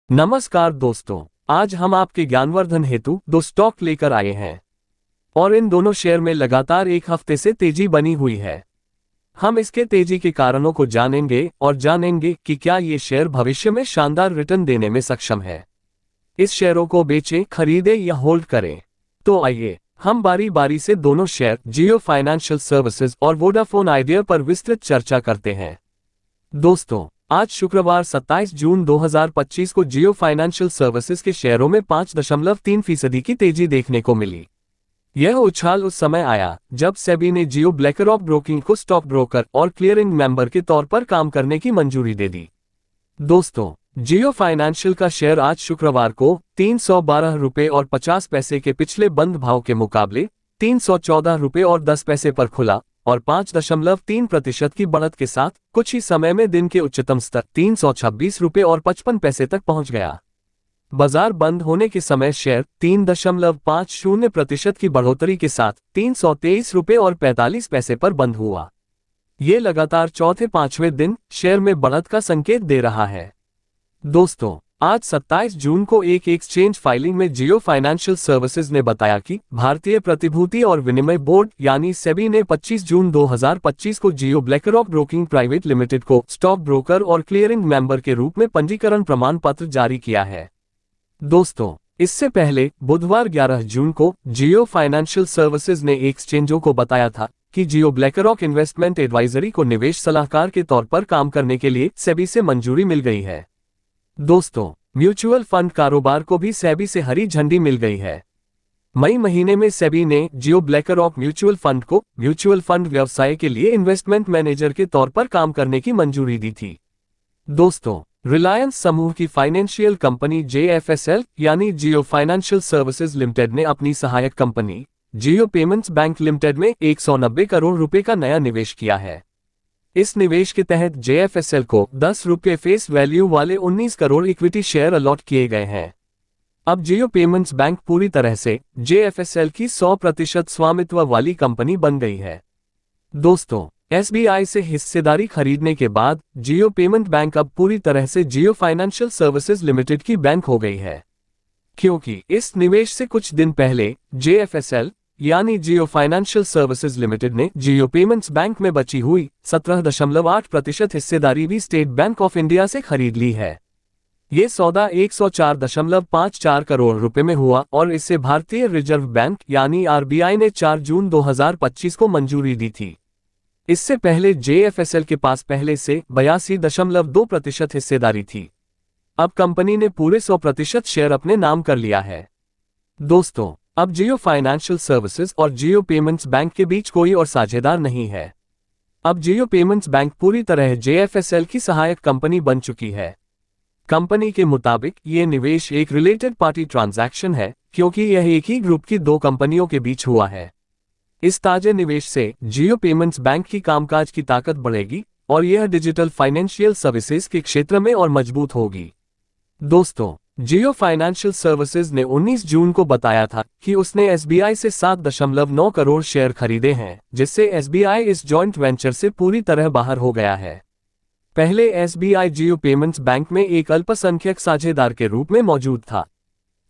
नमस्कार दोस्तों, आज हम आपके ज्ञानवर्धन हेतु दो स्टॉक लेकर आए हैं और इन दोनों शेयर में लगातार एक हफ्ते से तेजी बनी हुई है। हम इसके तेजी के कारणों को जानेंगे और जानेंगे कि क्या ये शेयर भविष्य में शानदार रिटर्न देने में सक्षम है। इस शेयरों को बेचें, खरीदें या होल्ड करें। तो आइए हम बारी बारी से दोनों शेयर जियो फाइनेंशियल सर्विसेज और वोडाफोन आइडिया पर विस्तृत चर्चा करते हैं। दोस्तों, आज शुक्रवार 27 जून 2025 को जियो फाइनेंशियल सर्विसेज के शेयरों में 5.3% की तेजी देखने को मिली। यह उछाल उस समय आया जब सेबी ने जियो ब्लैकरॉक ब्रोकिंग को स्टॉक ब्रोकर और क्लियरिंग मेंबर के तौर पर काम करने की मंजूरी दे दी। दोस्तों, जियो फाइनेंशियल का शेयर आज शुक्रवार को 312 रुपये और 50 पैसे के पिछले बंद भाव के मुकाबले 314 रुपये और 10 पैसे पर खुला और 5.3% की बढ़त के साथ कुछ ही समय में दिन के उच्चतम स्तर 326 रुपये और 55 पैसे तक पहुंच गया। बाजार बंद होने के समय शेयर 3.50% की बढ़ोतरी के साथ 323 रुपये और 45 पैसे पर बंद हुआ। ये लगातार चौथे पांचवें दिन शेयर में बढ़त का संकेत दे रहा है। दोस्तों, आज 27 जून को एक एक्सचेंज फाइलिंग में जियो फाइनेंशियल सर्विसेज ने बताया कि भारतीय प्रतिभूति और विनिमय बोर्ड यानी सेबी ने 25 जून 2025 को जियो ब्लैकरॉक ब्रोकिंग प्राइवेट लिमिटेड को स्टॉक ब्रोकर और क्लियरिंग मेंबर के रूप में पंजीकरण प्रमाण पत्र जारी किया है। दोस्तों, इससे पहले बुधवार 11 जून को जियो फाइनेंशियल सर्विसेज ने एक्सचेंजों को बताया था कि जियो ब्लैकरॉक इन्वेस्टमेंट एडवाइजरी को निवेश सलाहकार के तौर पर काम करने के लिए सेबी से मंजूरी मिल गई है। दोस्तों, म्यूचुअल फंड कारोबार को भी सेबी से हरी झंडी मिल गई है। मई महीने में सेबी ने जियो ब्लैकरॉक म्यूचुअल फंड को म्यूचुअल फंड व्यवसाय के लिए इन्वेस्टमेंट मैनेजर के तौर पर काम करने की मंजूरी दी थी। दोस्तों, रिलायंस समूह की फाइनेंशियल कंपनी JFSL यानी जियो फाइनेंशियल सर्विसेज लिमिटेड ने अपनी सहायक कंपनी जियो पेमेंट्स बैंक लिमिटेड में 190 करोड़ रुपए का नया निवेश किया है। इस निवेश के तहत JFSL को 10 रुपये फेस वैल्यू वाले 19 करोड़ इक्विटी शेयर अलॉट किए गए हैं। अब जियो पेमेंट्स बैंक पूरी तरह से JFSL की 100% स्वामित्व वाली कंपनी बन गई है। दोस्तों, SBI से हिस्सेदारी खरीदने के बाद जियो पेमेंट बैंक अब पूरी तरह से जियो फाइनेंशियल सर्विसेज लिमिटेड की बैंक हो गई है, क्योंकि इस निवेश से कुछ दिन पहले JFSL यानी जियो फाइनेंशियल सर्विसेज लिमिटेड ने जियो पेमेंट्स बैंक में बची हुई 17.8% हिस्सेदारी भी स्टेट बैंक ऑफ इंडिया से खरीद ली है। ये सौदा 104.54 करोड़ रुपए में हुआ और इससे भारतीय रिजर्व बैंक यानी RBI ने 4 जून 2025 को मंजूरी दी थी। इससे पहले JFSL के पास पहले से 82.2% हिस्सेदारी थी। अब कंपनी ने पूरे 100% शेयर अपने नाम कर लिया है। दोस्तों, अब जियो फाइनेंशियल सर्विसेज और जियो पेमेंट्स बैंक के बीच कोई और साझेदार नहीं है। अब जियो पेमेंट्स बैंक पूरी तरह JFSL की सहायक कंपनी बन चुकी है। कंपनी के मुताबिक ये निवेश एक रिलेटेड पार्टी ट्रांजैक्शन है, क्योंकि यह एक ही ग्रुप की दो कंपनियों के बीच हुआ है। इस ताजे निवेश से जियो पेमेंट्स बैंक की कामकाज की ताकत बढ़ेगी और यह डिजिटल फाइनेंशियल सर्विसेज के क्षेत्र में और मजबूत होगी। दोस्तों, जियो फाइनेंशियल सर्विसेज ने 19 जून को बताया था कि उसने SBI से 7.9 करोड़ शेयर खरीदे हैं, जिससे SBI इस जॉइंट वेंचर से पूरी तरह बाहर हो गया है। पहले SBI जियो पेमेंट्स बैंक में एक अल्पसंख्यक साझेदार के रूप में मौजूद था।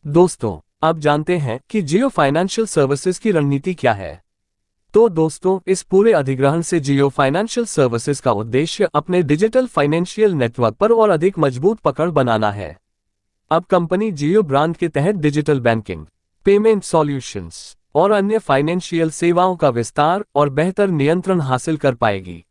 दोस्तों, अब जानते हैं कि जियो फाइनेंशियल सर्विसेज की रणनीति क्या है। तो दोस्तों, इस पूरे अधिग्रहण से जियो फाइनेंशियल सर्विसेज का उद्देश्य अपने डिजिटल फाइनेंशियल नेटवर्क पर और अधिक मजबूत पकड़ बनाना है। अब कंपनी जियो ब्रांड के तहत डिजिटल बैंकिंग, पेमेंट सॉल्यूशंस और अन्य फाइनेंशियल सेवाओं का विस्तार और बेहतर नियंत्रण हासिल कर पाएगी।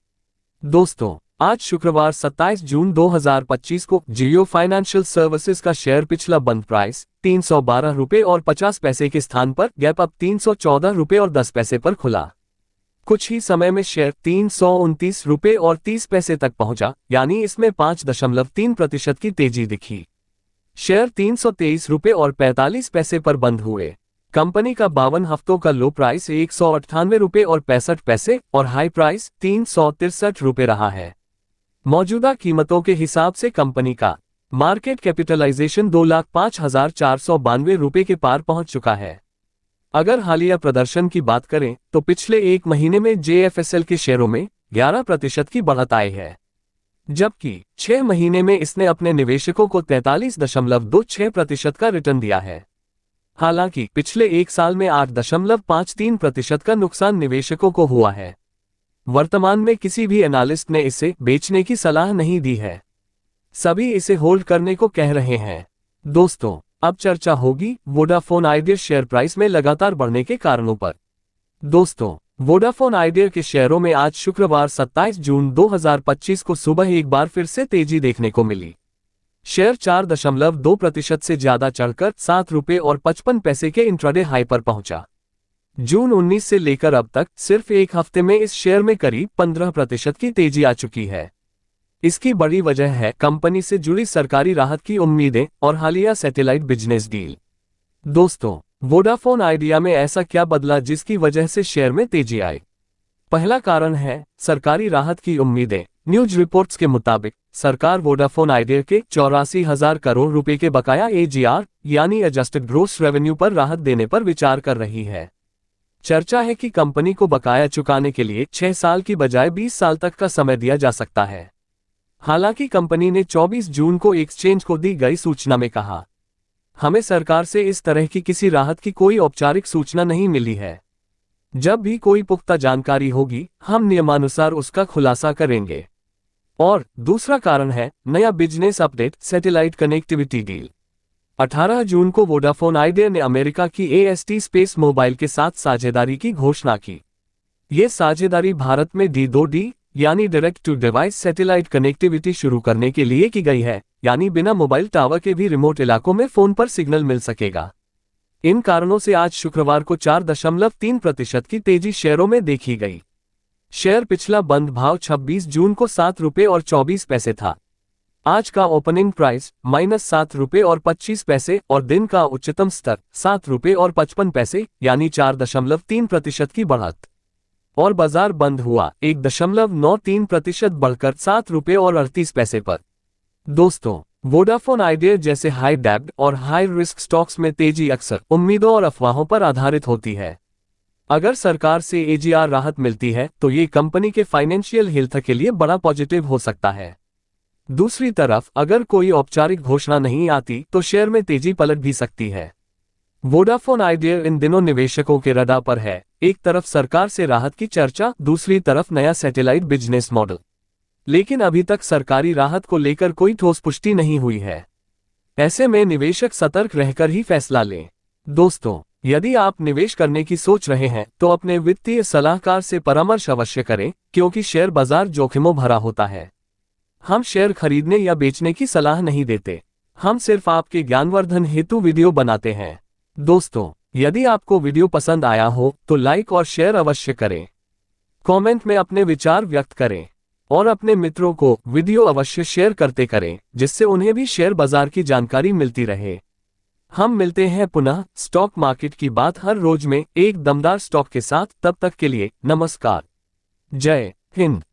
दोस्तों, आज शुक्रवार 27 जून 2025 को जियो फाइनेंशियल सर्विसेज का शेयर पिछला बंद प्राइस 312 रुपये और 50 पैसे के स्थान पर गैप अप 314 रुपये और 10 पैसे पर खुला। कुछ ही समय में शेयर 329 रुपये और 30 पैसे तक पहुंचा, यानी इसमें 5.3% की तेजी दिखी। शेयर 323 रुपये और 45 पैसे पर बंद हुए। कंपनी का 52 हफ्तों का लो प्राइस 198 रुपये और 65 पैसे और हाई प्राइस 363 रुपये रहा है। मौजूदा कीमतों के हिसाब से कंपनी का मार्केट कैपिटलाइजेशन 2,05,492 रुपये के पार पहुंच चुका है। अगर हालिया प्रदर्शन की बात करें तो पिछले एक महीने में JFSL के शेयरों में 11% की बढ़त आई है। जबकि 6 महीने में इसने अपने निवेशकों को 43.26% का रिटर्न दिया है। हालांकि पिछले एक साल में 8.53% का नुकसान निवेशकों को हुआ है। वर्तमान में किसी भी एनालिस्ट ने इसे बेचने की सलाह नहीं दी है। सभी इसे होल्ड करने को कह रहे हैं। दोस्तों, अब चर्चा होगी वोडाफोन आइडिया शेयर प्राइस में लगातार बढ़ने के कारणों पर। दोस्तों, वोडाफोन आइडिया के शेयरों में आज शुक्रवार 27 जून 2025 को सुबह एक बार फिर से तेजी देखने को मिली। शेयर 4.2% से ज्यादा चढ़कर 7 रुपये और 55 पैसे के इंट्राडे हाई पर पहुंचा। जून 19 से लेकर अब तक सिर्फ एक हफ्ते में इस शेयर में करीब 15% की तेजी आ चुकी है। इसकी बड़ी वजह है कंपनी से जुड़ी सरकारी राहत की उम्मीदें और हालिया सैटेलाइट बिजनेस डील। दोस्तों, वोडाफोन आइडिया में ऐसा क्या बदला जिसकी वजह से शेयर में तेजी आई? पहला कारण है सरकारी राहत की उम्मीदें। न्यूज रिपोर्ट्स के मुताबिक सरकार वोडाफोन आइडिया के 84,000 करोड़ रुपए के बकाया AGR यानी एडजस्टेड ग्रॉस रेवेन्यू पर राहत देने पर विचार कर रही है। चर्चा है कि कंपनी को बकाया चुकाने के लिए 6 साल की बजाय 20 साल तक का समय दिया जा सकता है। हालांकि कंपनी ने 24 जून को एक्सचेंज को दी गई सूचना में कहा, हमें सरकार से इस तरह की किसी राहत की कोई औपचारिक सूचना नहीं मिली है। जब भी कोई पुख्ता जानकारी होगी हम नियमानुसार उसका खुलासा करेंगे। और दूसरा कारण है नया business update satellite connectivity deal. 18 जून को वोडाफोन आइडिया ने अमेरिका की AST स्पेस मोबाइल के साथ साझेदारी की घोषणा की। ये साझेदारी भारत में D2D यानी direct to device satellite connectivity शुरू करने के लिए की गई है, यानी बिना मोबाइल टावर के भी रिमोट इलाकों में फोन पर सिग्नल मिल सकेगा। इन कारणों से आज शुक्रवार को 4.3% की तेजी शेयरों में देखी गई। शेयर पिछला बंद भाव 26 जून को 7 रुपये और 24 पैसे था। आज का ओपनिंग प्राइस -7 रुपये और 25 पैसे और दिन का उच्चतम स्तर 7 रुपये और 55 पैसे यानी 4.3% की बढ़त। और बाजार बंद हुआ 1.93% बढ़कर 7 रुपये और 38 पैसे पर। दोस्तों, वोडाफोन आइडिया जैसे हाई डेब्ट और हाई रिस्क स्टॉक्स में तेजी अक्सर उम्मीदों और अफवाहों पर आधारित होती है। अगर सरकार से AGR राहत मिलती है तो ये कंपनी के फाइनेंशियल हेल्थ के लिए बड़ा पॉजिटिव हो सकता है। दूसरी तरफ अगर कोई औपचारिक घोषणा नहीं आती तो शेयर में तेजी पलट भी सकती है। वोडाफोन आइडिया इन दिनों निवेशकों के रडार पर है। एक तरफ सरकार से राहत की चर्चा, दूसरी तरफ नया सैटेलाइट बिजनेस मॉडल। लेकिन अभी तक सरकारी राहत को लेकर कोई ठोस पुष्टि नहीं हुई है। ऐसे में निवेशक सतर्क रहकर ही फैसला लें। दोस्तों, यदि आप निवेश करने की सोच रहे हैं तो अपने वित्तीय सलाहकार से परामर्श अवश्य करें, क्योंकि शेयर बाजार जोखिमों भरा होता है। हम शेयर खरीदने या बेचने की सलाह नहीं देते, हम सिर्फ आपके ज्ञानवर्धन हेतु वीडियो बनाते हैं। दोस्तों, यदि आपको वीडियो पसंद आया हो तो लाइक और शेयर अवश्य करें। कमेंट में अपने विचार व्यक्त करें और अपने मित्रों को वीडियो अवश्य शेयर करते करें, जिससे उन्हें भी शेयर बाजार की जानकारी मिलती रहे। हम मिलते हैं पुनः स्टॉक मार्केट की बात हर रोज में एक दमदार स्टॉक के साथ। तब तक के लिए नमस्कार। जय हिंद।